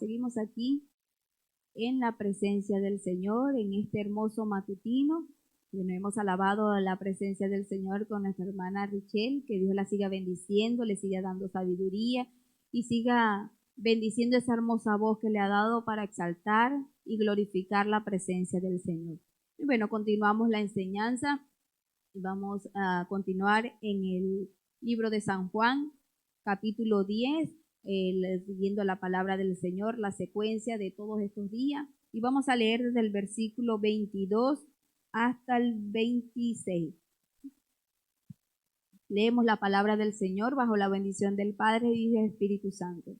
Seguimos aquí en la presencia del Señor, en este hermoso matutino. Bueno, hemos alabado la presencia del Señor con nuestra hermana Richel, que Dios la siga bendiciendo, le siga dando sabiduría y siga bendiciendo esa hermosa voz que le ha dado para exaltar y glorificar la presencia del Señor. Y bueno, continuamos la enseñanza y vamos a continuar en el libro de San Juan, capítulo 10, siguiendo la palabra del Señor, la secuencia de todos estos días. Y vamos a leer desde el versículo 22 hasta el 26. Leemos la palabra del Señor bajo la bendición del Padre y del Espíritu Santo.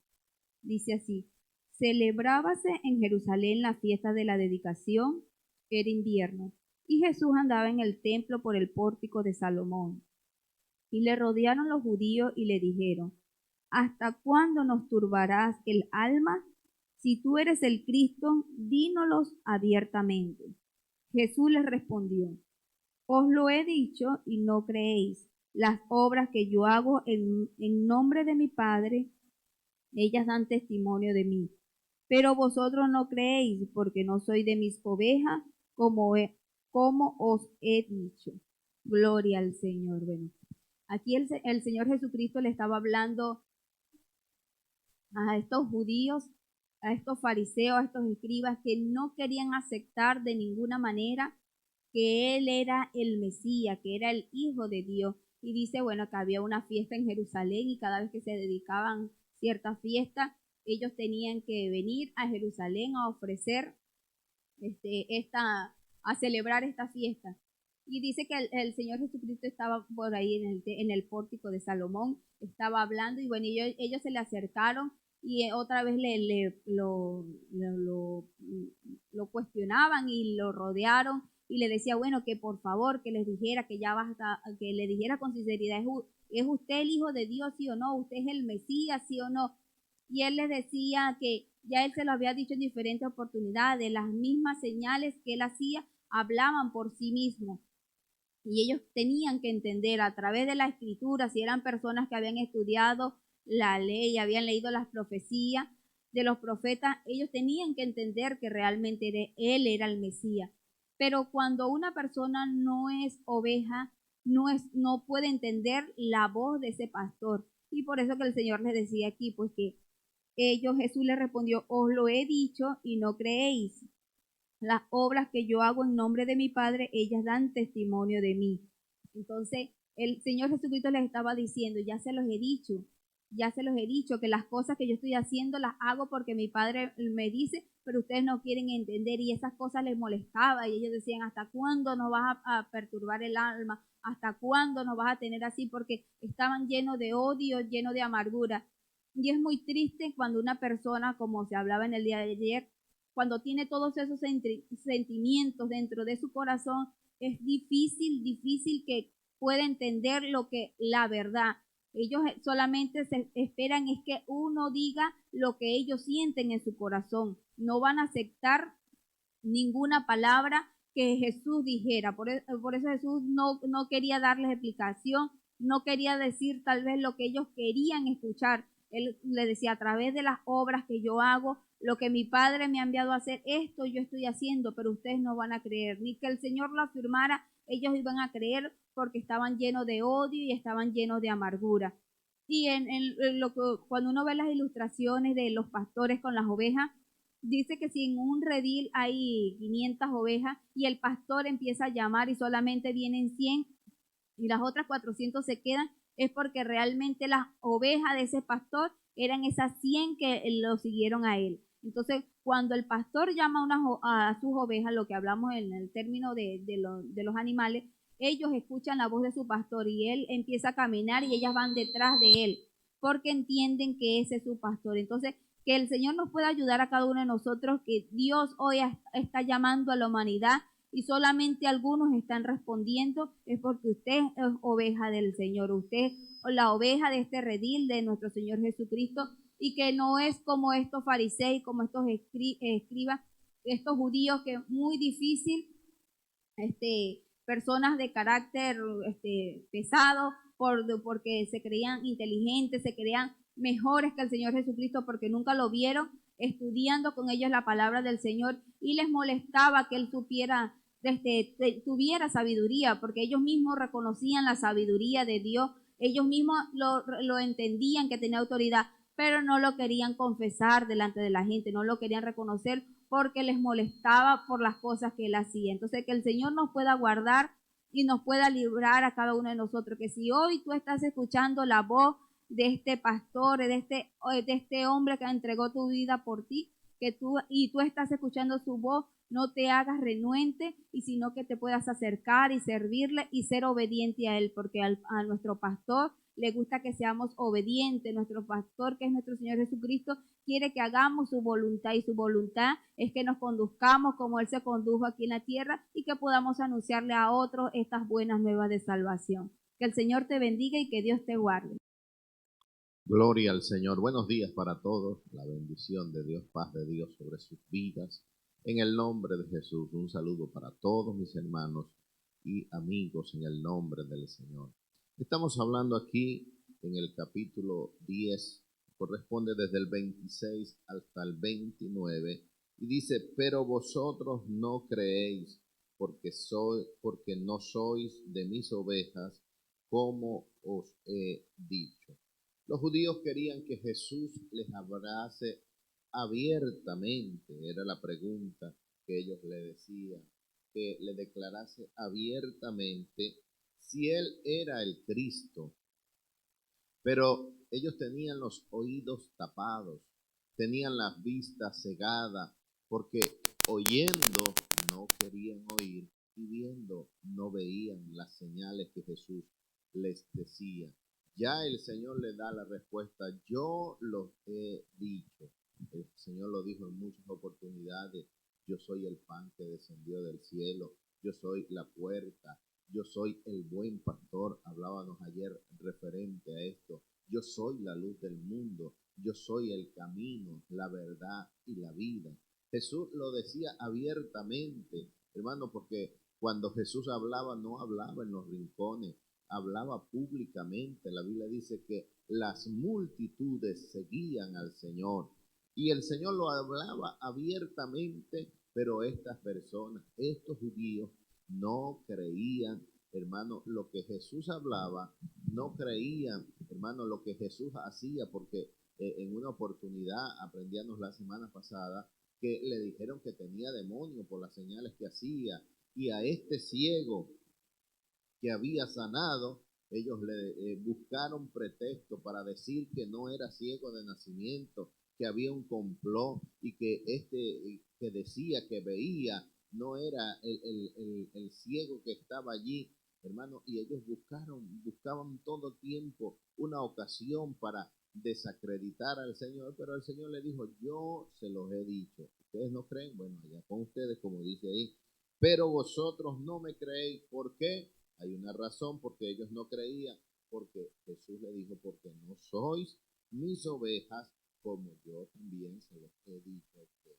Dice así: celebrábase en Jerusalén la fiesta de la dedicación, era invierno, y Jesús andaba en el templo por el pórtico de Salomón. Y le rodearon los judíos y le dijeron: ¿hasta cuándo nos turbarás el alma? Si tú eres el Cristo, dínoslo abiertamente. Jesús les respondió: os lo he dicho y no creéis. Las obras que yo hago en nombre de mi Padre, ellas dan testimonio de mí. Pero vosotros no creéis, porque no soy de mis ovejas, como os he dicho. Gloria al Señor. Bueno, aquí el Señor Jesucristo le estaba hablando a estos judíos, a estos fariseos, a estos escribas que no querían aceptar de ninguna manera que Él era el Mesías, que era el Hijo de Dios. Y dice, bueno, que había una fiesta en Jerusalén y cada vez que se dedicaban cierta fiesta, ellos tenían que venir a Jerusalén a ofrecer a celebrar esta fiesta. Y dice que el Señor Jesucristo estaba por ahí en el pórtico de Salomón, estaba hablando y bueno, ellos se le acercaron y otra vez lo cuestionaban y lo rodearon y le decía, bueno, que por favor, que les dijera, que ya basta, que le dijera con sinceridad, ¿es usted el Hijo de Dios, sí o no? ¿Usted es el Mesías, sí o no? Y él les decía que ya él se lo había dicho en diferentes oportunidades, las mismas señales que él hacía hablaban por sí mismo. Y ellos tenían que entender a través de la escritura, si eran personas que habían estudiado la ley, habían leído las profecías de los profetas, ellos tenían que entender que realmente él era el Mesías. Pero cuando una persona no es oveja, no puede entender la voz de ese pastor. Y por eso que el Señor les decía aquí, pues que Jesús les respondió: os lo he dicho y no creéis. Las obras que yo hago en nombre de mi Padre, ellas dan testimonio de mí. Entonces, el Señor Jesucristo les estaba diciendo, ya se los he dicho que las cosas que yo estoy haciendo las hago porque mi Padre me dice, pero ustedes no quieren entender y esas cosas les molestaba y ellos decían, ¿hasta cuándo nos vas a perturbar el alma? ¿Hasta cuándo nos vas a tener así? Porque estaban llenos de odio, llenos de amargura. Y es muy triste cuando una persona, como se hablaba en el día de ayer, cuando tiene todos esos sentimientos dentro de su corazón, es difícil que pueda entender lo que la verdad. Ellos solamente se esperan es que uno diga lo que ellos sienten en su corazón. No van a aceptar ninguna palabra que Jesús dijera. Por eso Jesús no quería darles explicación, no quería decir tal vez lo que ellos querían escuchar. Él le decía, a través de las obras que yo hago, lo que mi Padre me ha enviado a hacer, esto yo estoy haciendo, pero ustedes no van a creer. Ni que el Señor lo afirmara, ellos iban a creer porque estaban llenos de odio y estaban llenos de amargura. Y cuando uno ve las ilustraciones de los pastores con las ovejas, dice que si en un redil hay 500 ovejas y el pastor empieza a llamar y solamente vienen 100 y las otras 400 se quedan, es porque realmente las ovejas de ese pastor eran esas 100 que lo siguieron a él. Entonces, cuando el pastor llama a sus ovejas, lo que hablamos en el término de los animales, ellos escuchan la voz de su pastor y él empieza a caminar y ellas van detrás de él, porque entienden que ese es su pastor. Entonces, que el Señor nos pueda ayudar a cada uno de nosotros, que Dios hoy está llamando a la humanidad y solamente algunos están respondiendo, es porque usted es oveja del Señor, usted es la oveja de este redil de nuestro Señor Jesucristo, y que no es como estos fariseos, como estos escribas, estos judíos, que es muy difícil, personas de carácter pesado, porque se creían inteligentes, se creían mejores que el Señor Jesucristo porque nunca lo vieron, estudiando con ellos la palabra del Señor y les molestaba que él tuviera sabiduría, porque ellos mismos reconocían la sabiduría de Dios, ellos mismos lo entendían que tenía autoridad, pero no lo querían confesar delante de la gente, no lo querían reconocer porque les molestaba por las cosas que él hacía. Entonces, que el Señor nos pueda guardar y nos pueda librar a cada uno de nosotros, que si hoy tú estás escuchando la voz de este pastor, de este hombre que entregó tu vida por ti, y tú estás escuchando su voz, no te hagas renuente, y sino que te puedas acercar y servirle y ser obediente a él, porque a nuestro pastor le gusta que seamos obedientes. Nuestro pastor, que es nuestro Señor Jesucristo, quiere que hagamos su voluntad, y su voluntad es que nos conduzcamos como él se condujo aquí en la tierra y que podamos anunciarle a otros estas buenas nuevas de salvación. Que el Señor te bendiga y que Dios te guarde. Gloria al Señor. Buenos días para todos. La bendición de Dios, paz de Dios sobre sus vidas. En el nombre de Jesús, un saludo para todos mis hermanos y amigos en el nombre del Señor. Estamos hablando aquí en el capítulo 10, corresponde desde el 26 hasta el 29, y dice: pero vosotros no creéis, porque no sois de mis ovejas, como os he dicho. Los judíos querían que Jesús les hablase abiertamente, era la pregunta que ellos le decían, que le declarase abiertamente si él era el Cristo. Pero ellos tenían los oídos tapados, tenían las vistas cegadas, porque oyendo no querían oír y viendo no veían las señales que Jesús les decía. Ya el Señor le da la respuesta: yo los he dicho. El Señor lo dijo en muchas oportunidades: yo soy el pan que descendió del cielo, yo soy la puerta, yo soy el buen pastor. Hablábamos ayer referente a esto. Yo soy la luz del mundo, yo soy el camino, la verdad y la vida. Jesús lo decía abiertamente, hermano, porque cuando Jesús hablaba, no hablaba en los rincones, hablaba públicamente. La Biblia dice que las multitudes seguían al Señor y el Señor lo hablaba abiertamente, pero estas personas, estos judíos, no creían, hermano, lo que Jesús hablaba, no creían, hermano, lo que Jesús hacía, porque en una oportunidad aprendíamos la semana pasada que le dijeron que tenía demonio por las señales que hacía, y a este ciego que había sanado, ellos le buscaron pretexto para decir que no era ciego de nacimiento, que había un complot, y que que decía que veía no era el ciego que estaba allí, hermano. Y ellos buscaban todo tiempo una ocasión para desacreditar al Señor, pero el Señor le dijo: yo se los he dicho. ¿Ustedes no creen? Bueno, allá con ustedes, como dice ahí. Pero vosotros no me creéis. ¿Por qué? Hay una razón porque ellos no creían, porque Jesús le dijo: porque no sois mis ovejas, como yo también se los he dicho a ustedes.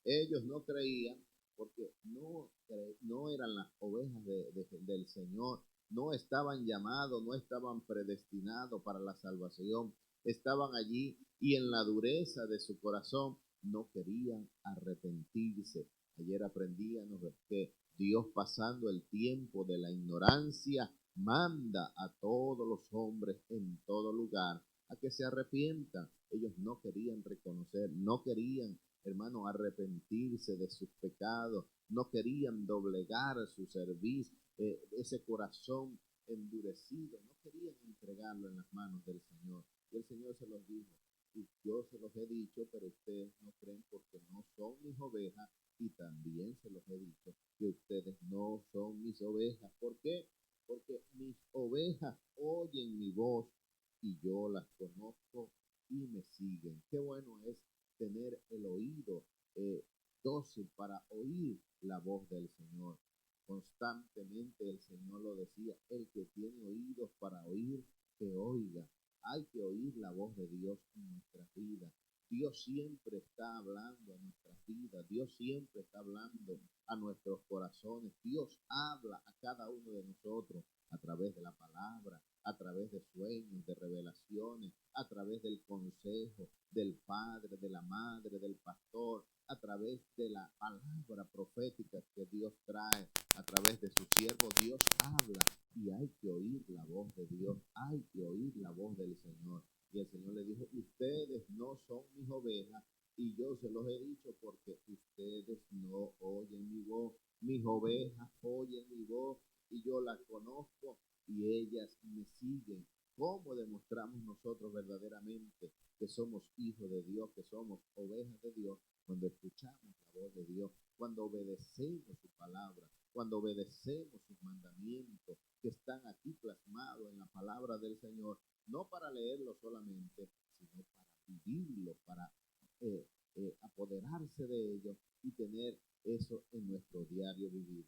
Ellos no creían porque no eran las ovejas del Señor, no estaban llamados, no estaban predestinados para la salvación, estaban allí y en la dureza de su corazón no querían arrepentirse. Ayer aprendíamos que Dios, pasando el tiempo de la ignorancia, manda a todos los hombres en todo lugar a que se arrepientan. Ellos no querían reconocer, no querían, hermano, arrepentirse de sus pecados, no querían doblegar su servicio, ese corazón endurecido, no querían entregarlo en las manos del Señor. Y el Señor se los dijo: y yo se los he dicho, pero ustedes no creen, porque no son mis ovejas. Y también se los he dicho que ustedes no son mis ovejas. ¿Por qué? Porque mis ovejas oyen mi voz y yo las conozco y me siguen. Qué bueno es tener el oído dócil para oír la voz del Señor. Constantemente el Señor lo decía: el que tiene oídos para oír, que oiga. Hay que oír la voz de Dios en nuestras vidas. Dios siempre está hablando a nuestras vidas. Dios siempre está hablando a nuestros corazones. Dios habla a cada uno de nosotros a través de la palabra, a través de sueños, de revelaciones, a a través del consejo del padre, de la madre, del pastor, a través de la palabra profética que Dios trae, a través de sus siervos. Dios habla y hay que oír la voz de Dios, hay que oír la voz del Señor. Y el Señor le dijo: ustedes no son mis ovejas, y yo se los he dicho porque ustedes no oyen mi voz. Mis ovejas oyen mi voz y yo las conozco y ellas me siguen. ¿Cómo demostramos nosotros verdaderamente que somos hijos de Dios, que somos ovejas de Dios? Cuando escuchamos la voz de Dios, cuando obedecemos su palabra, cuando obedecemos sus mandamientos que están aquí plasmados en la palabra del Señor, no para leerlo solamente, sino para vivirlo, para apoderarse de ello y tener eso en nuestro diario vivir.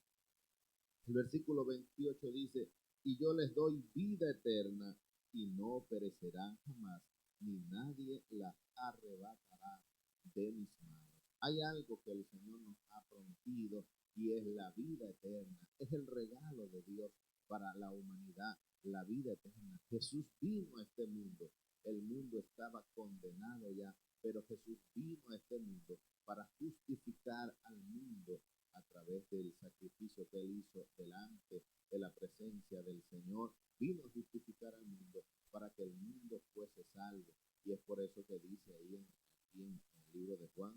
El versículo 28 dice: y yo les doy vida eterna y no perecerán jamás, ni nadie las arrebatará de mis manos. Hay algo que el Señor nos ha prometido y es la vida eterna. Es el regalo de Dios para la humanidad, la vida eterna. Jesús vino a este mundo. El mundo estaba condenado ya, pero Jesús vino a este mundo para justificar al mundo a través del sacrificio que él hizo delante de la presencia del Señor. Vino a justificar al mundo para que el mundo fuese salvo. Y es por eso que dice ahí en el libro de Juan,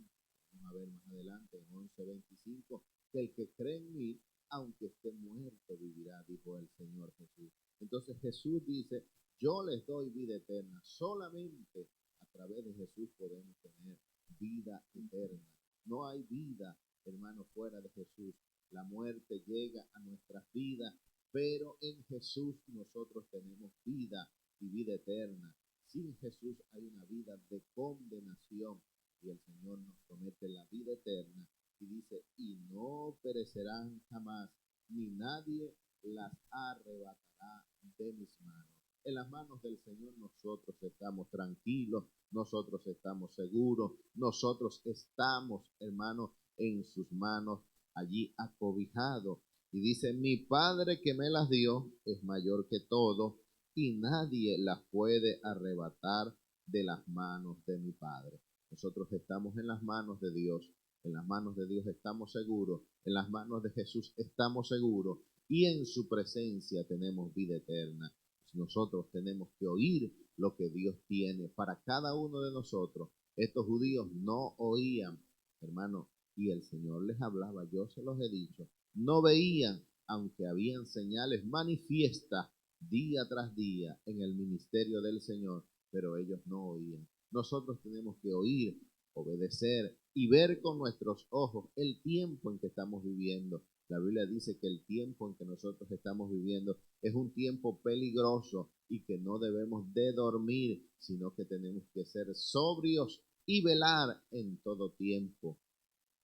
vamos a ver más adelante en 11:25, que el que cree en mí, aunque esté muerto, vivirá, dijo el Señor Jesús. Entonces Jesús dice: yo les doy vida eterna. Solamente a través de Jesús podemos tener vida eterna. No hay vida, hermano, fuera de Jesús. La muerte llega a nuestras vidas, pero en Jesús nosotros tenemos vida y vida eterna. Sin Jesús hay una vida de condenación y el Señor nos promete la vida eterna y dice: y no perecerán jamás, ni nadie las arrebatará de mis manos. En las manos del Señor nosotros estamos tranquilos, nosotros estamos seguros, nosotros estamos, hermanos, en sus manos, allí acobijados. Y dice: mi Padre que me las dio es mayor que todo, y nadie las puede arrebatar de las manos de mi Padre. Nosotros estamos en las manos de Dios. En las manos de Dios estamos seguros, en las manos de Jesús estamos seguros, y en su presencia tenemos vida eterna. Nosotros tenemos que oír lo que Dios tiene para cada uno de nosotros. Estos judíos no oían, hermano, y el Señor les hablaba, yo se los he dicho. No veían, aunque habían señales manifiestas día tras día en el ministerio del Señor, pero ellos no oían. Nosotros tenemos que oír, obedecer y ver con nuestros ojos el tiempo en que estamos viviendo. La Biblia dice que el tiempo en que nosotros estamos viviendo es un tiempo peligroso y que no debemos de dormir, sino que tenemos que ser sobrios y velar en todo tiempo.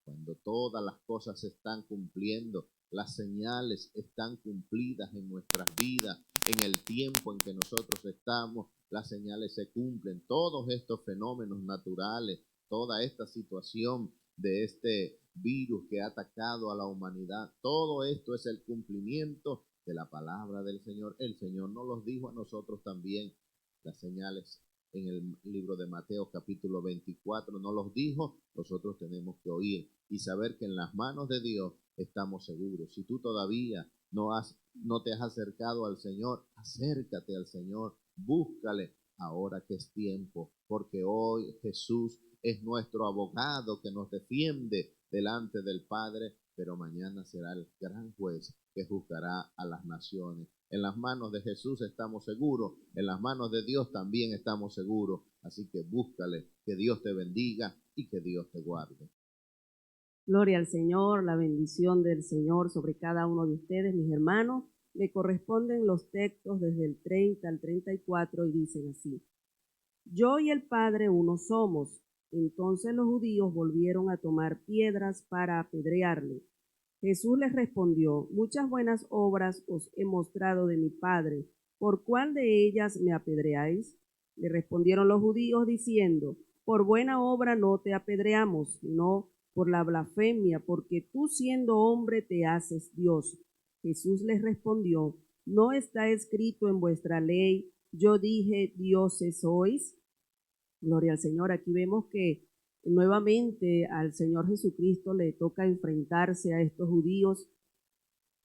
Cuando todas las cosas se están cumpliendo, las señales están cumplidas en nuestras vidas, en el tiempo en que nosotros estamos, las señales se cumplen. Todos estos fenómenos naturales, toda esta situación de este virus que ha atacado a la humanidad, todo esto es el cumplimiento de la palabra del Señor. El Señor nos los dijo a nosotros también. Las señales en el libro de Mateo capítulo 24 nos los dijo. Nosotros tenemos que oír y saber que en las manos de Dios estamos seguros. Si tú todavía no te has acercado al Señor, acércate al Señor, búscale ahora que es tiempo, porque hoy Jesús es nuestro abogado que nos defiende delante del Padre, pero mañana será el gran juez que juzgará a las naciones. En las manos de Jesús estamos seguros, en las manos de Dios también estamos seguros, así que búscale, que Dios te bendiga y que Dios te guarde. Gloria al Señor, la bendición del Señor sobre cada uno de ustedes, mis hermanos. Me corresponden los textos desde el 30 al 34 y dicen así: yo y el Padre uno somos. Entonces los judíos volvieron a tomar piedras para apedrearle. Jesús les respondió: muchas buenas obras os he mostrado de mi Padre, ¿por cuál de ellas me apedreáis? Le respondieron los judíos diciendo: por buena obra no te apedreamos, sino por la blasfemia, porque tú siendo hombre te haces Dios. Jesús les respondió: ¿no está escrito en vuestra ley, yo dije, dioses sois? Gloria al Señor. Aquí vemos que nuevamente al Señor Jesucristo le toca enfrentarse a estos judíos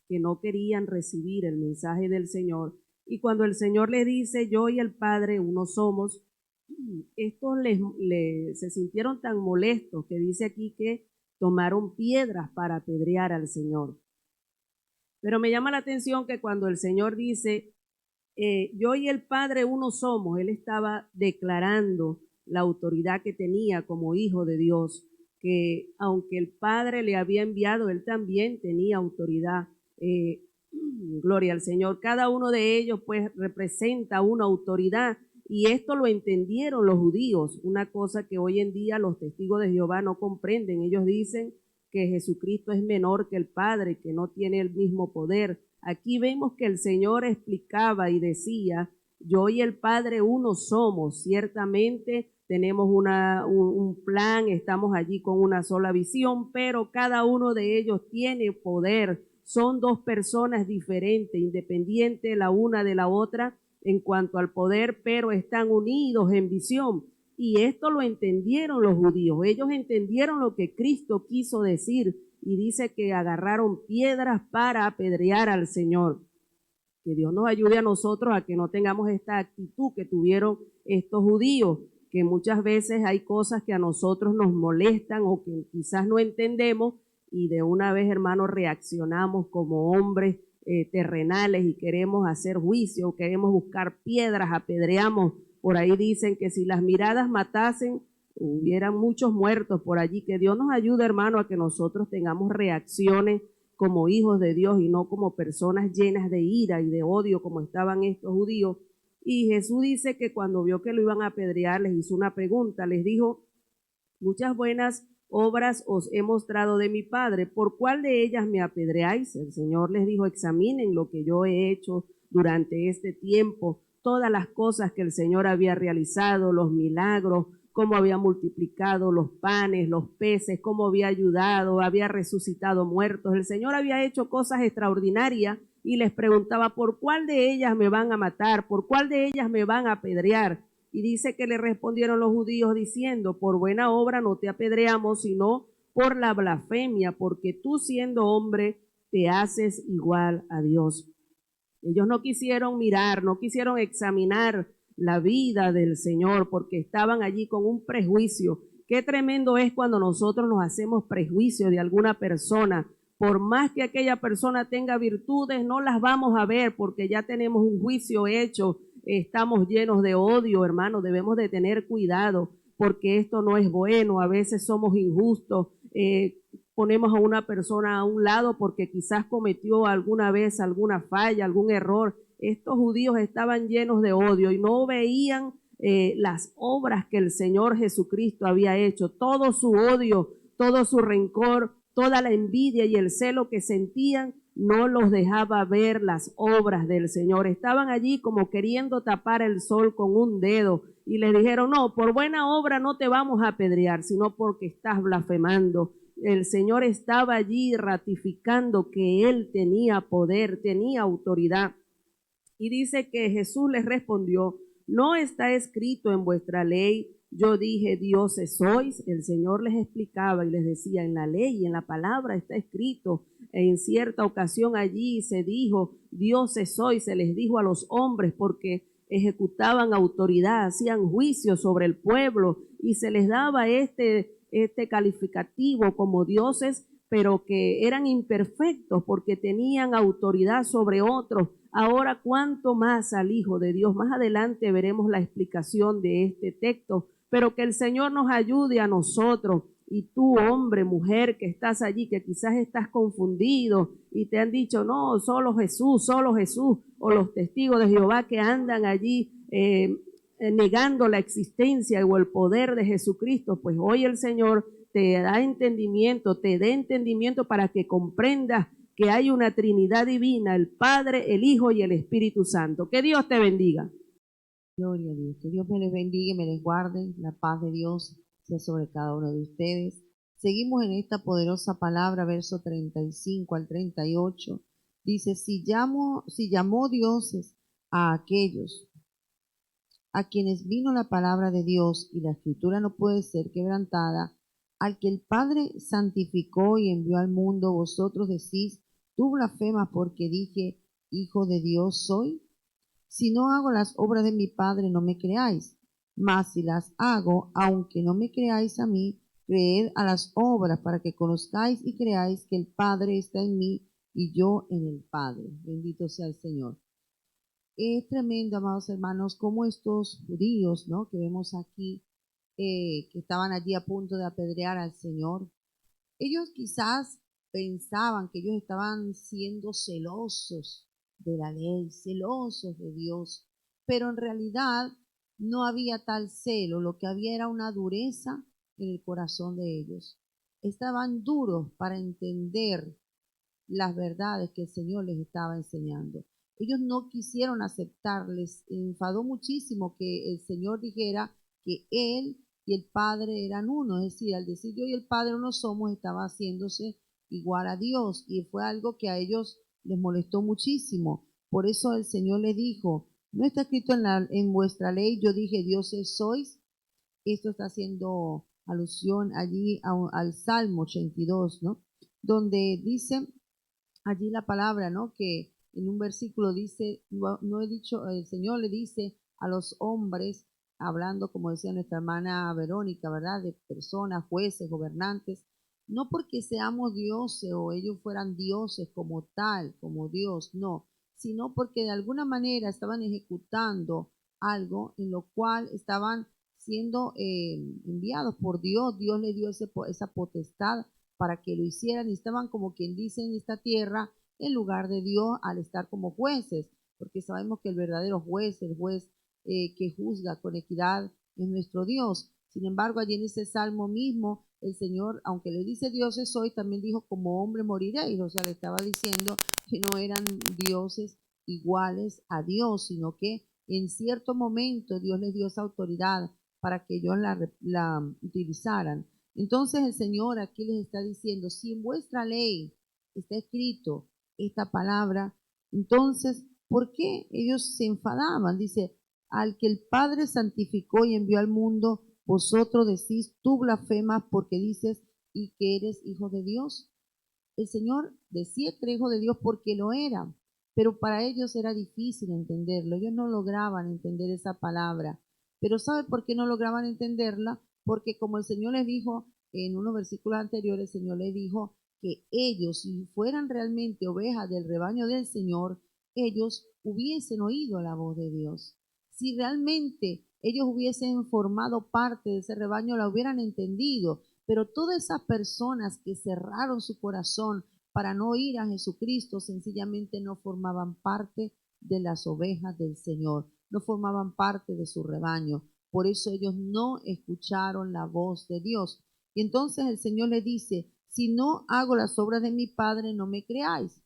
que no querían recibir el mensaje del Señor. Y cuando el Señor le dice, yo y el Padre uno somos, estos se sintieron tan molestos que dice aquí que tomaron piedras para apedrear al Señor. Pero me llama la atención que cuando el Señor dice, yo y el Padre uno somos, Él estaba declarando la autoridad que tenía como hijo de Dios, que aunque el Padre le había enviado, Él también tenía autoridad. Gloria al Señor. Cada uno de ellos pues representa una autoridad y esto lo entendieron los judíos, una cosa que hoy en día los testigos de Jehová no comprenden. Ellos dicen que Jesucristo es menor que el Padre, que no tiene el mismo poder. Aquí vemos que el Señor explicaba y decía, yo y el Padre uno somos, ciertamente tenemos un plan, estamos allí con una sola visión, pero cada uno de ellos tiene poder. Son dos personas diferentes, independientes la una de la otra en cuanto al poder, pero están unidos en visión. Y esto lo entendieron los judíos. Ellos entendieron lo que Cristo quiso decir y dice que agarraron piedras para apedrear al Señor. Que Dios nos ayude a nosotros a que no tengamos esta actitud que tuvieron estos judíos, que muchas veces hay cosas que a nosotros nos molestan o que quizás no entendemos y de una vez, hermanos, reaccionamos como hombres terrenales y queremos hacer juicio, queremos buscar piedras, apedreamos. Por ahí dicen que si las miradas matasen, hubieran muchos muertos por allí. Que Dios nos ayude, hermano, a que nosotros tengamos reacciones como hijos de Dios y no como personas llenas de ira y de odio como estaban estos judíos. Y Jesús dice que cuando vio que lo iban a apedrear, les hizo una pregunta, les dijo, muchas buenas obras os he mostrado de mi Padre, ¿por cuál de ellas me apedreáis? El Señor les dijo, examinen lo que yo he hecho durante este tiempo, todas las cosas que el Señor había realizado, los milagros, cómo había multiplicado los panes, los peces, cómo había ayudado, había resucitado muertos. El Señor había hecho cosas extraordinarias y les preguntaba, ¿por cuál de ellas me van a matar? ¿Por cuál de ellas me van a apedrear? Y dice que le respondieron los judíos diciendo, por buena obra no te apedreamos, sino por la blasfemia, porque tú siendo hombre te haces igual a Dios. Ellos no quisieron mirar, no quisieron examinar la vida del Señor, porque estaban allí con un prejuicio. Qué tremendo es cuando nosotros nos hacemos prejuicio de alguna persona. Por más que aquella persona tenga virtudes, no las vamos a ver porque ya tenemos un juicio hecho. Estamos llenos de odio, hermanos. Debemos de tener cuidado porque esto no es bueno. A veces somos injustos. Ponemos a una persona a un lado porque quizás cometió alguna vez alguna falla, algún error. Estos judíos estaban llenos de odio y no veían las obras que el Señor Jesucristo había hecho. Todo su odio, todo su rencor, toda la envidia y el celo que sentían no los dejaba ver las obras del Señor. Estaban allí como queriendo tapar el sol con un dedo y les dijeron, no, por buena obra no te vamos a apedrear, sino porque estás blasfemando. El Señor estaba allí ratificando que Él tenía poder, tenía autoridad. Y dice que Jesús les respondió, no está escrito en vuestra ley, yo dije, dioses sois. El Señor les explicaba y les decía, en la ley y en la palabra está escrito. En cierta ocasión allí se dijo, dioses sois, se les dijo a los hombres porque ejecutaban autoridad, hacían juicio sobre el pueblo y se les daba este calificativo como dioses, pero que eran imperfectos porque tenían autoridad sobre otros. Ahora, ¿cuánto más al Hijo de Dios? Más adelante veremos la explicación de este texto, pero que el Señor nos ayude a nosotros. Y tú, hombre, mujer, que estás allí, que quizás estás confundido y te han dicho, no, solo Jesús, o los testigos de Jehová que andan allí negando la existencia o el poder de Jesucristo, pues hoy el Señor te da entendimiento, te dé entendimiento para que comprendas que hay una Trinidad divina, el Padre, el Hijo y el Espíritu Santo. Que Dios te bendiga. Gloria a Dios. Que Dios me les bendiga y me les guarde. La paz de Dios sea sobre cada uno de ustedes. Seguimos en esta poderosa palabra, verso 35 al 38. Dice, si llamó dioses a a quienes vino la palabra de Dios, y la escritura no puede ser quebrantada, al que el Padre santificó y envió al mundo, vosotros decís, tú blasfemas porque dije, Hijo de Dios soy. Si no hago las obras de mi Padre, no me creáis. Mas si las hago, aunque no me creáis a mí, creed a las obras para que conozcáis y creáis que el Padre está en mí y yo en el Padre. Bendito sea el Señor. Es tremendo, amados hermanos, cómo estos judíos, ¿no?, que vemos aquí, que estaban allí a punto de apedrear al Señor, ellos quizás pensaban que ellos estaban siendo celosos de la ley, celosos de Dios, pero en realidad no había tal celo, lo que había era una dureza en el corazón de ellos. Estaban duros para entender las verdades que el Señor les estaba enseñando. Ellos no quisieron aceptar, les enfadó muchísimo que el Señor dijera que Él y el Padre eran uno, es decir, al decir yo y el Padre uno somos, estaba haciéndose igual a Dios, y fue algo que a ellos les molestó muchísimo. Por eso el Señor les dijo, no está escrito en vuestra ley, yo dije dioses sois. Esto está haciendo alusión allí al Salmo 82, ¿no?, donde dice allí la palabra, ¿no?, que en un versículo dice, no he dicho, el Señor le dice a los hombres, hablando, como decía nuestra hermana Verónica, ¿verdad?, de personas, jueces, gobernantes, no porque seamos dioses o ellos fueran dioses como tal, como Dios, no, sino porque de alguna manera estaban ejecutando algo en lo cual estaban siendo enviados por Dios. Dios les dio esa potestad para que lo hicieran, y estaban, como quien dice, en esta tierra en lugar de Dios al estar como jueces, porque sabemos que el verdadero juez, el juez que juzga con equidad, es nuestro Dios. Sin embargo, allí en ese salmo mismo, el Señor, aunque le dice dioses soy, también dijo como hombre moriréis, o sea, le estaba diciendo que no eran dioses iguales a Dios, sino que en cierto momento Dios les dio esa autoridad para que ellos la utilizaran. Entonces el Señor aquí les está diciendo, si en vuestra ley está escrito esta palabra, entonces, ¿por qué ellos se enfadaban? Dice, al que el Padre santificó y envió al mundo, vosotros decís, tú blasfemas porque dices y que eres hijo de Dios. El Señor decía que era hijo de Dios porque lo era, pero para ellos era difícil entenderlo. Ellos no lograban entender esa palabra. Pero ¿sabe por qué no lograban entenderla? Porque como el Señor les dijo en unos versículos anteriores, el Señor les dijo que ellos, si fueran realmente ovejas del rebaño del Señor, ellos hubiesen oído la voz de Dios. Si realmente ellos hubiesen formado parte de ese rebaño, la hubieran entendido. Pero todas esas personas que cerraron su corazón para no oír a Jesucristo, sencillamente no formaban parte de las ovejas del Señor, no formaban parte de su rebaño. Por eso ellos no escucharon la voz de Dios. Y entonces el Señor le dice, si no hago las obras de mi Padre, no me creáis.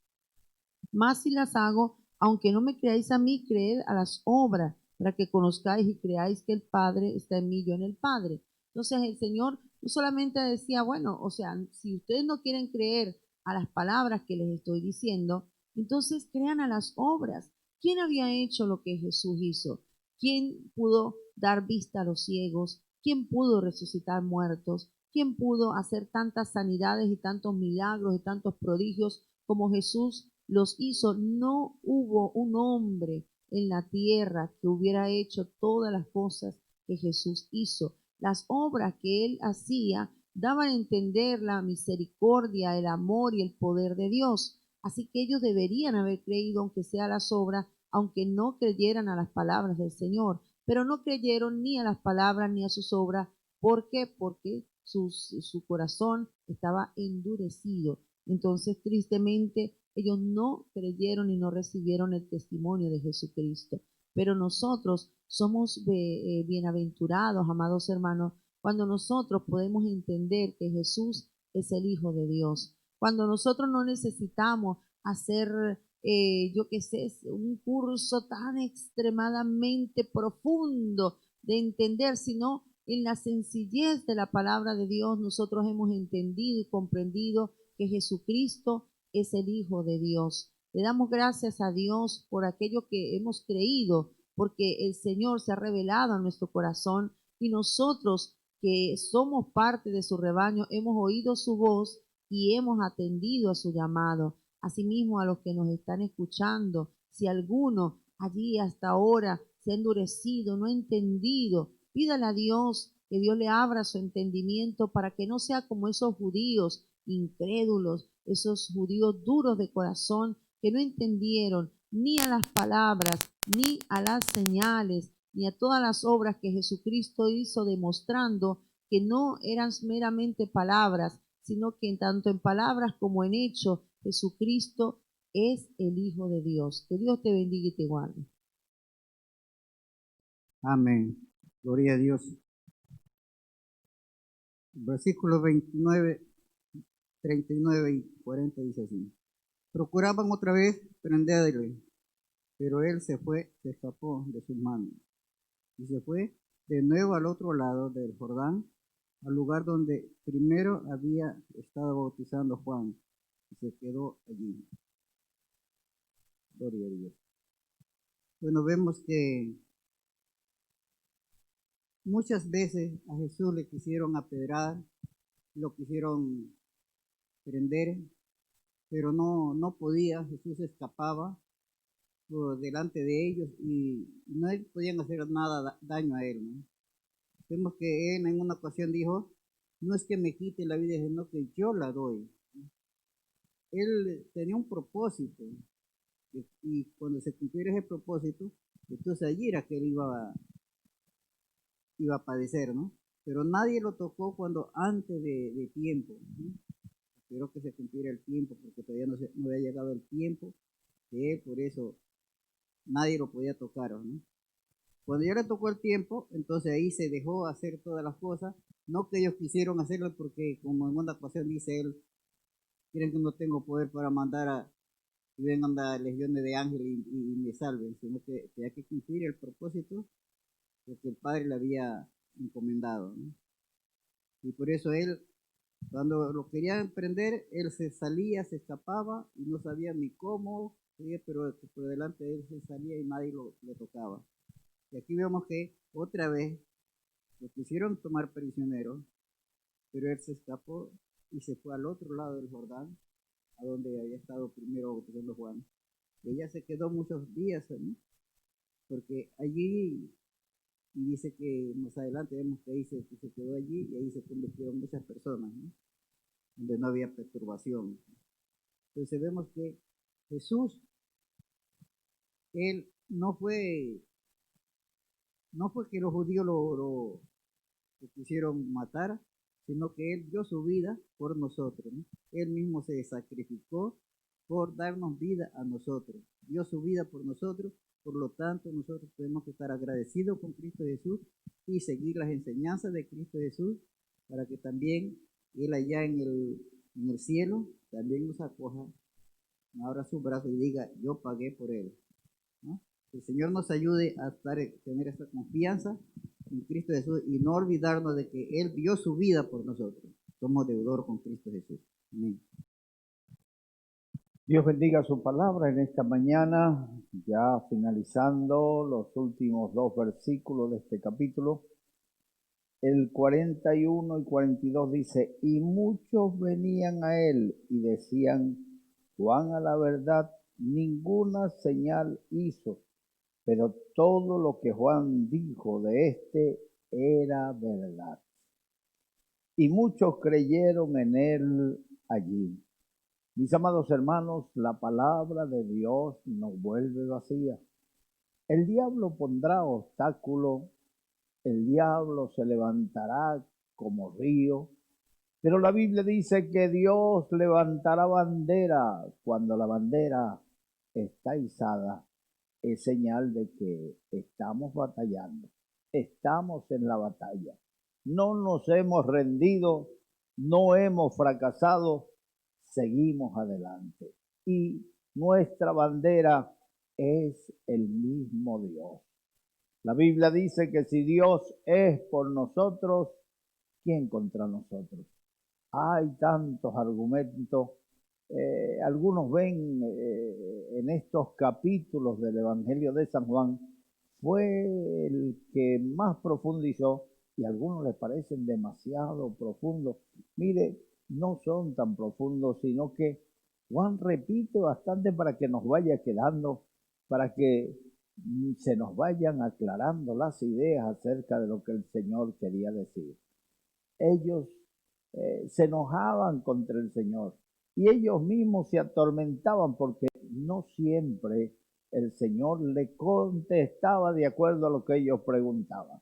Mas si las hago, aunque no me creáis a mí, creed a las obras, para que conozcáis y creáis que el Padre está en mí y yo en el Padre. Entonces el Señor no solamente decía, bueno, o sea, si ustedes no quieren creer a las palabras que les estoy diciendo, entonces crean a las obras. ¿Quién había hecho lo que Jesús hizo? ¿Quién pudo dar vista a los ciegos? ¿Quién pudo resucitar muertos? ¿Quién pudo hacer tantas sanidades y tantos milagros y tantos prodigios como Jesús los hizo? No hubo un hombre en la tierra que hubiera hecho todas las cosas que Jesús hizo. Las obras que él hacía daban a entender la misericordia, el amor y el poder de Dios. Así que ellos deberían haber creído, aunque sea las obras, aunque no creyeran a las palabras del Señor. Pero no creyeron ni a las palabras ni a sus obras. ¿Por qué? Porque su corazón estaba endurecido. Entonces, tristemente, ellos no creyeron y no recibieron el testimonio de Jesucristo. Pero nosotros somos bienaventurados, amados hermanos, cuando nosotros podemos entender que Jesús es el Hijo de Dios. Cuando nosotros no necesitamos hacer, yo qué sé, un curso tan extremadamente profundo de entender, sino en la sencillez de la palabra de Dios nosotros hemos entendido y comprendido que Jesucristo es el Hijo de Dios. Le damos gracias a Dios por aquello que hemos creído, porque el Señor se ha revelado a nuestro corazón y nosotros que somos parte de su rebaño hemos oído su voz y hemos atendido a su llamado. Asimismo, a los que nos están escuchando, si alguno allí hasta ahora se ha endurecido, no ha entendido, pídale a Dios que Dios le abra su entendimiento para que no sea como esos judíos incrédulos, esos judíos duros de corazón que no entendieron ni a las palabras, ni a las señales, ni a todas las obras que Jesucristo hizo, demostrando que no eran meramente palabras, sino que tanto en palabras como en hecho, Jesucristo es el Hijo de Dios. Que Dios te bendiga y te guarde. Amén. Gloria a Dios. Versículos 29, 39 y 40 dice así. Procuraban otra vez prenderle, pero él se escapó de sus manos y se fue de nuevo al otro lado del Jordán, al lugar donde primero había estado bautizando Juan, y se quedó allí. Gloria a Dios. Bueno, vemos que muchas veces a Jesús le quisieron apedrar, lo quisieron prender, pero no podía. Jesús escapaba por delante de ellos y no podían hacer nada daño a él, ¿no? Vemos que él en una ocasión dijo, no es que me quite la vida, sino que yo la doy. Él tenía un propósito y cuando se cumpliera ese propósito, entonces allí era que él iba a padecer, ¿no? Pero nadie lo tocó cuando antes de tiempo, ¿no? Espero que se cumpliera el tiempo, porque todavía no había llegado el tiempo de él, por eso nadie lo podía tocar, ¿no? Cuando ya le tocó el tiempo, entonces ahí se dejó hacer todas las cosas, no que ellos quisieron hacerlo porque como en una ocasión dice él, quieren que no tengo poder para mandar a que vengan las legiones de ángeles y me salven, sino que tenía que cumplir el propósito que el Padre le había encomendado, ¿no? Y por eso él, cuando lo querían prender, él se salía, se escapaba y no sabía ni cómo, pero por delante de él se salía y nadie lo tocaba. Y aquí vemos que otra vez lo quisieron tomar prisionero, pero él se escapó y se fue al otro lado del Jordán, a donde había estado primero bautizando Juan. Y ella se quedó muchos días, ¿no? Porque allí, y dice que más adelante vemos que ahí se quedó allí y ahí se convirtieron muchas personas, ¿no? Donde no había perturbación. Entonces vemos que Jesús, él no fue que los judíos lo quisieron matar, sino que él dio su vida por nosotros, ¿no? Él mismo se sacrificó por darnos vida a nosotros, dio su vida por nosotros, por lo tanto nosotros tenemos que estar agradecidos con Cristo Jesús y seguir las enseñanzas de Cristo Jesús para que también él allá en el cielo también nos acoja, abra sus brazos y diga, yo pagué por él, ¿no? Que el Señor nos ayude a tener esta confianza en Cristo Jesús y no olvidarnos de que Él dio su vida por nosotros. Somos deudor con Cristo Jesús. Amén. Dios bendiga su palabra en esta mañana, ya finalizando los últimos 2 versículos de este capítulo. El 41 y 42 dice, y muchos venían a él y decían, Juan a la verdad ninguna señal hizo, pero todo lo que Juan dijo de éste era verdad. Y muchos creyeron en él allí. Mis amados hermanos, la palabra de Dios no vuelve vacía. El diablo pondrá obstáculo, el diablo se levantará como río, pero la Biblia dice que Dios levantará bandera. Cuando la bandera está izada, es señal de que estamos batallando, estamos en la batalla. No nos hemos rendido, no hemos fracasado, seguimos adelante. Y nuestra bandera es el mismo Dios. La Biblia dice que si Dios es por nosotros, ¿quién contra nosotros? Hay tantos argumentos. Algunos ven en estos capítulos del Evangelio de San Juan fue el que más profundizó, y a algunos les parecen demasiado profundos. Mire, no son tan profundos, sino que Juan repite bastante para que nos vaya quedando, para que se nos vayan aclarando las ideas acerca de lo que el Señor quería decir. Ellos se enojaban contra el Señor y ellos mismos se atormentaban porque no siempre el Señor le contestaba de acuerdo a lo que ellos preguntaban.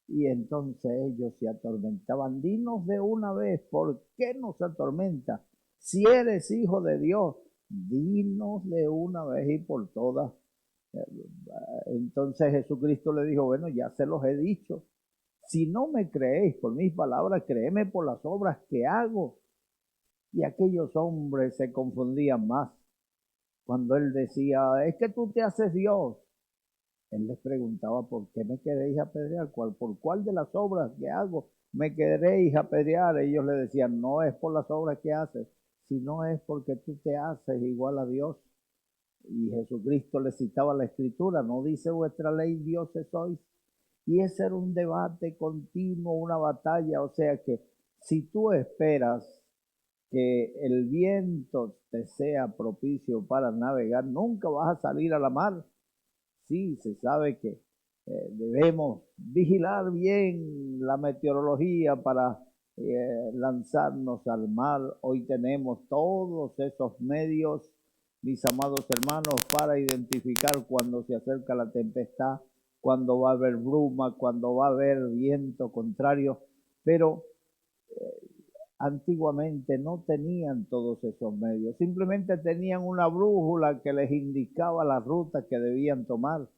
Y entonces ellos se atormentaban. Dinos de una vez, ¿por qué nos atormenta? Si eres hijo de Dios, dinos de una vez y por todas. Entonces Jesucristo le dijo, bueno, ya se los he dicho. Si no me creéis por mis palabras, créeme por las obras que hago. Y aquellos hombres se confundían más. Cuando él decía, es que tú te haces Dios. Él les preguntaba, ¿por qué me queréis apedrear? ¿Por cuál de las obras que hago me queréis apedrear? Ellos le decían, no es por las obras que haces, sino es porque tú te haces igual a Dios. Y Jesucristo le citaba la Escritura, ¿no dice vuestra ley dioses sois? Y ese era un debate continuo, una batalla. O sea que si tú esperas que el viento te sea propicio para navegar, nunca vas a salir a la mar. Sí, se sabe que debemos vigilar bien la meteorología para lanzarnos al mar. Hoy tenemos todos esos medios, mis amados hermanos, para identificar cuando se acerca la tempestad, cuando va a haber bruma, cuando va a haber viento contrario, pero antiguamente no tenían todos esos medios, simplemente tenían una brújula que les indicaba la ruta que debían tomar,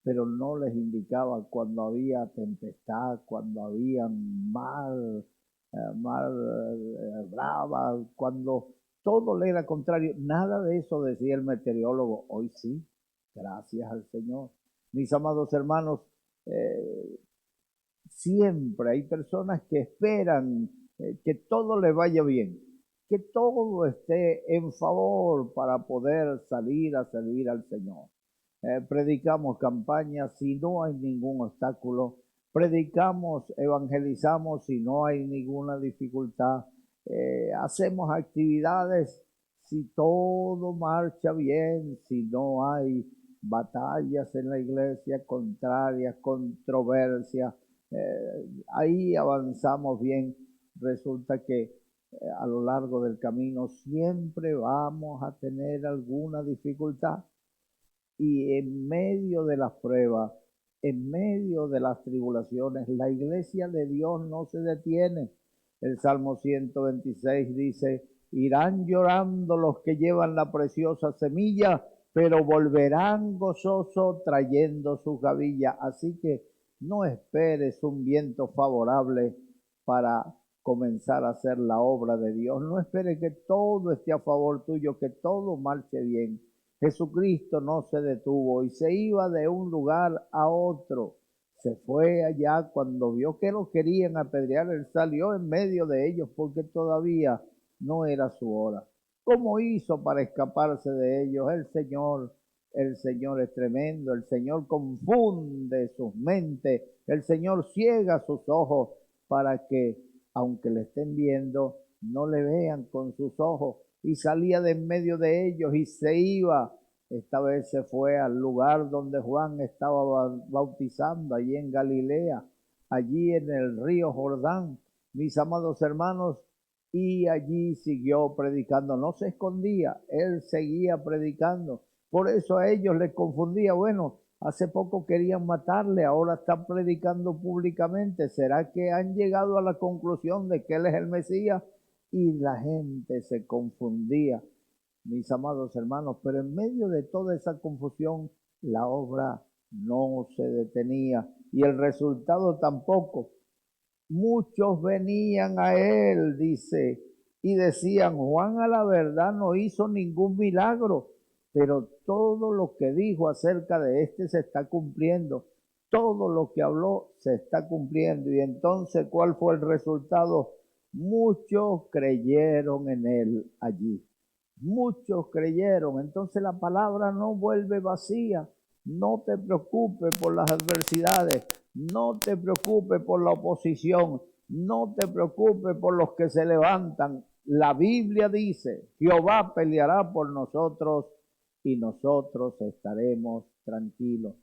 pero no les indicaba cuando había tempestad, cuando había mar brava, cuando todo le era contrario. Nada de eso decía el meteorólogo. Hoy sí, gracias al Señor. Mis amados hermanos, siempre hay personas que esperan que todo le vaya bien, que todo esté en favor para poder salir a servir al Señor. Predicamos campañas si no hay ningún obstáculo, predicamos, evangelizamos si no hay ninguna dificultad, hacemos actividades si todo marcha bien, si no hay batallas en la iglesia, contrarias, controversias, ahí avanzamos bien. Resulta que a lo largo del camino siempre vamos a tener alguna dificultad, y en medio de las pruebas, en medio de las tribulaciones, la iglesia de Dios no se detiene. El Salmo 126 dice, irán llorando los que llevan la preciosa semilla, pero volverán gozosos trayendo sus gavillas. Así que no esperes un viento favorable para comenzar a hacer la obra de Dios. No esperes que todo esté a favor tuyo, que todo marche bien. Jesucristo no se detuvo y se iba de un lugar a otro. Se fue allá cuando vio que lo querían apedrear. Él salió en medio de ellos porque todavía no era su hora. ¿Cómo hizo para escaparse de ellos? El Señor es tremendo. El Señor confunde sus mentes. El Señor ciega sus ojos para que, aunque le estén viendo, no le vean con sus ojos. Y salía de en medio de ellos y se iba. Esta vez se fue al lugar donde Juan estaba bautizando, allí en Galilea, allí en el río Jordán, mis amados hermanos, y allí siguió predicando. No se escondía, él seguía predicando. Por eso a ellos les confundía. Bueno, hace poco querían matarle, ahora está predicando públicamente. ¿Será que han llegado a la conclusión de que él es el Mesías? Y la gente se confundía, mis amados hermanos, pero en medio de toda esa confusión, la obra no se detenía y el resultado tampoco. Muchos venían a él, dice, y decían, Juan a la verdad no hizo ningún milagro, pero todo lo que dijo acerca de este se está cumpliendo. Todo lo que habló se está cumpliendo. Y entonces, ¿cuál fue el resultado? Muchos creyeron en él allí. Muchos creyeron. Entonces la palabra no vuelve vacía. No te preocupes por las adversidades, no te preocupes por la oposición, no te preocupes por los que se levantan. La Biblia dice, Jehová peleará por nosotros y nosotros estaremos tranquilos.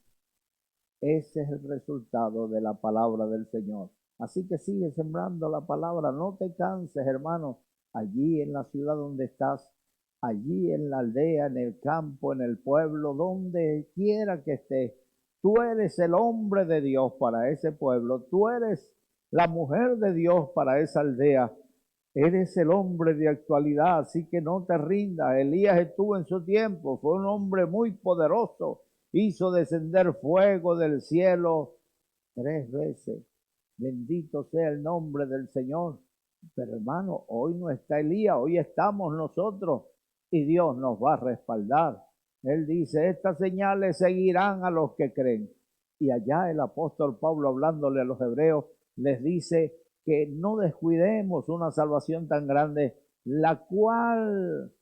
Ese es el resultado de la palabra del Señor. Así que sigue sembrando la palabra, no te canses, hermano, allí en la ciudad donde estás, allí en la aldea, en el campo, en el pueblo, donde quiera que estés. Tú eres el hombre de Dios para ese pueblo, tú eres la mujer de Dios para esa aldea. Eres el hombre de actualidad, así que no te rindas. Elías estuvo en su tiempo, fue un hombre muy poderoso, hizo descender fuego del cielo 3 veces. Bendito sea el nombre del Señor. Pero hermano, hoy no está Elías, hoy estamos nosotros y Dios nos va a respaldar. Él dice, estas señales seguirán a los que creen. Y allá el apóstol Pablo, hablándole a los hebreos, les dice que no descuidemos una salvación tan grande, la cual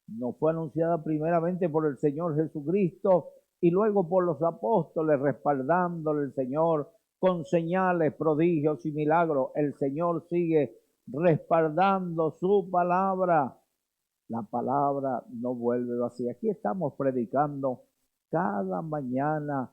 nos fue anunciada primeramente por el Señor Jesucristo y luego por los apóstoles, respaldándole el Señor con señales, prodigios y milagros. El Señor sigue respaldando su palabra. La palabra no vuelve vacía. Aquí estamos predicando cada mañana.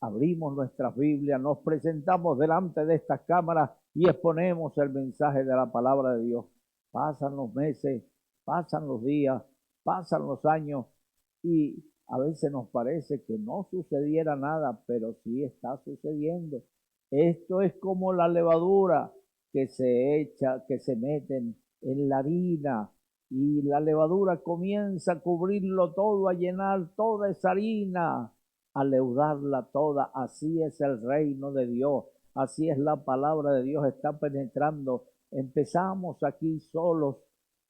Abrimos nuestras Biblias, nos presentamos delante de estas cámaras y exponemos el mensaje de la palabra de Dios. Pasan los meses, pasan los días, pasan los años y a veces nos parece que no sucediera nada, pero sí está sucediendo. Esto es como la levadura que se echa, que se meten en la harina y la levadura comienza a cubrirlo todo, a llenar toda esa harina, a leudarla toda. Así es el reino de Dios, así es la palabra de Dios, está penetrando. Empezamos aquí solos,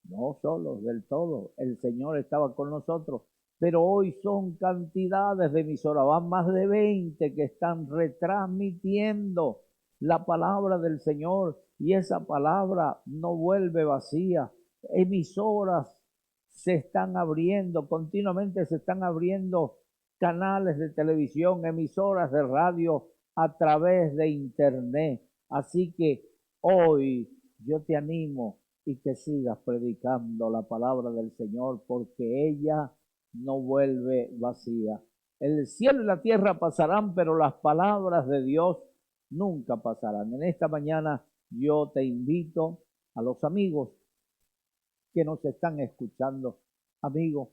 no solos del todo, el Señor estaba con nosotros, pero hoy son cantidades de emisoras, van más de 20 que están retransmitiendo la palabra del Señor y esa palabra no vuelve vacía. Emisoras se están abriendo, continuamente se están abriendo canales de televisión, emisoras de radio a través de internet. Así que hoy yo te animo y que sigas predicando la palabra del Señor porque ella no vuelve vacía. El cielo y la tierra pasarán, pero las palabras de Dios nunca pasarán. En esta mañana yo te invito a los amigos que nos están escuchando. Amigo,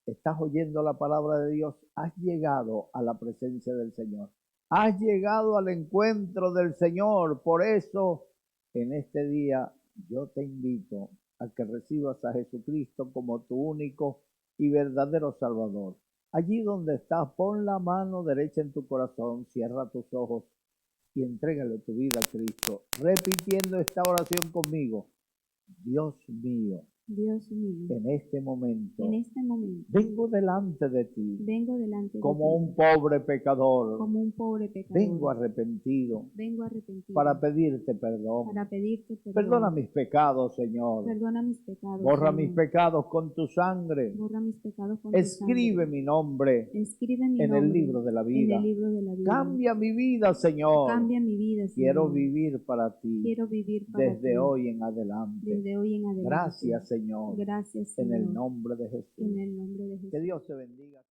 estás oyendo la palabra de Dios, has llegado a la presencia del Señor, has llegado al encuentro del Señor. Por eso, en este día, yo te invito a que recibas a Jesucristo como tu único y verdadero Salvador. Allí donde estás, pon la mano derecha en tu corazón, cierra tus ojos y entrégale tu vida a Cristo, repitiendo esta oración conmigo. Dios mío, Dios mío, en este momento vengo delante de ti vengo delante de como ti, un pobre pecador, como un pobre pecador. vengo arrepentido para pedirte perdón. pedirte perdón. Perdona mis pecados, Señor. Perdona mis pecados. Borra Señor. mis pecados con tu sangre. Borra mis pecados con tu Escribe sangre. mi nombre Escribe mi en nombre el libro de la vida. En el libro de la vida. Cambia mi vida, Señor. Cambia mi vida, Señor. Quiero vivir para ti. Quiero vivir para desde ti. hoy en adelante. Desde hoy en adelante. Gracias, Señor. Gracias, Señor. En el nombre de Jesús. En el nombre de Jesús. Que Dios te bendiga.